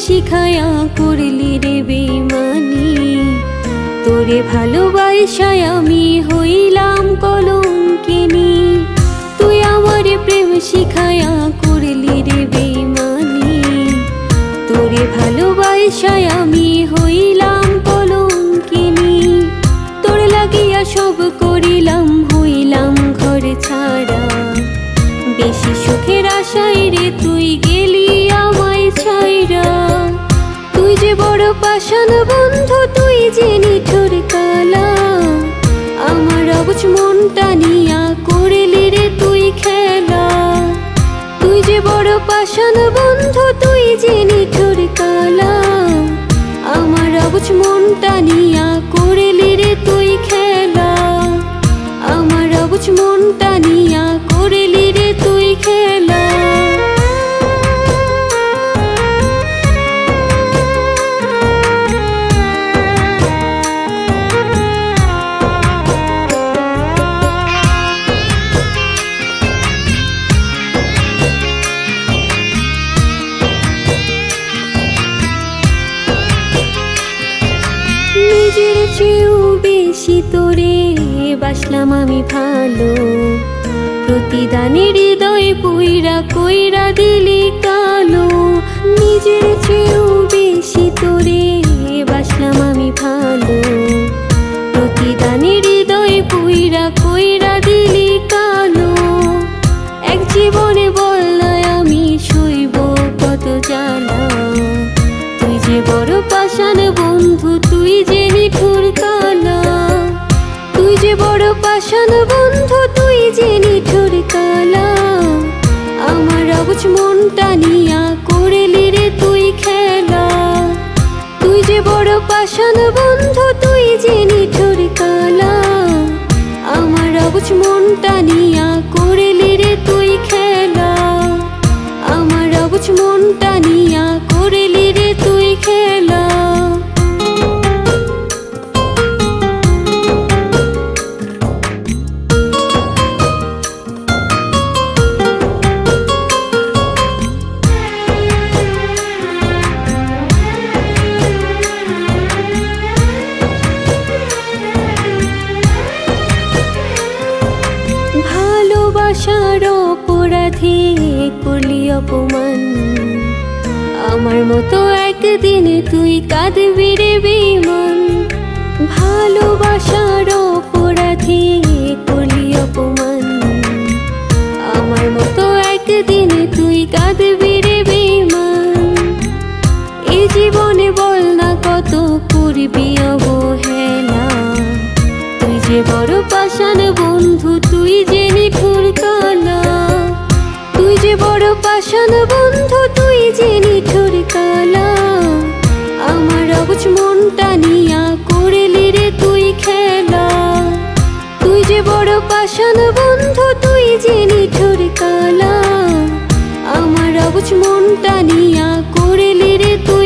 শিখায়া করলি রে বেমানি। তোরে ভালোবাসায় আমি হইলাম কলঙ্কিনী। তুই আমার প্রেম শিখায়া করলি রে বেমানি। তোরে ভালোবাসায় আমি হইলাম কলঙ্কিনী। তোর লাগিয়া সব করিলাম হইলাম ঘর ছাড়া। বেশি সুখের আশায় রে তুই গেলি আমায় ছাইরা। তুই যে বড় পাষাণ বন্ধু, তুই যে নিঠুর কালা। আমার অবুঝ মনটা নিয়া করলি রে তুই খেলা। তুই যে বড় পাষাণ বন্ধু, তুই যে নিঠুর কালা। আমার অবুঝ মনটা নিয়া করলি রে তুই খেলা। আমার অবুঝ মনটা নিয়া করলি রে তুই খেলা। নিজের চেয়েও বেশি তোরে বাসলাম আমি ভালো। প্রতিদানে হৃদয় পুইরা কইরা দিলি কালো। নিজের চেয়েও বেশি তোরে বাসলাম আমি ভালো। প্রতিদানে হৃদয় পুইরা কইরা দিলি কালো। এক জীবনে বললায় আমি সইব কত জ্বালা। তুই যে বড় পাষাণ বন্ধু, তুই যে নিঠুর কালা। তুই যে বড় পাষাণ বন্ধু, তুই যে নিঠুর কালা। আমার অবুঝ মনটা নিয়া করলি রে তুই খেলা। তুই যে বড় পাষাণ বন্ধু, তুই যে নিঠুর কালা। আমার অবুঝ মনটা নিয়া করলি রে তুই খেলা। আমার অবুঝ মনটা নিয়া করলি রে তুই খেলা। ভালোবাসার অপরাধী করলি অপমান। আমার মতো একদিন তুই কাঁদবি রে বেঈমান। ভালোবাসার অপরাধী করলি অপমান। আমার মতো একদিন তুই কাঁদবি রে বেঈমান। এ জীবনে বল না কত করবি অবহেলা। তুই যে বড় পাষাণ বন্ধু, তুই যে নিঠুর কালা। তুই যে বড় পাষাণ বন্ধু, তুই যে নিঠুর কালা। আমার অবুঝ মনটা নিয়া করলি রে তুই খেলা। তুই যে বড় পাষাণ বন্ধু, তুই যে নিঠুর কালা। আমার অবুঝ মনটা নিয়া করলি রে তুই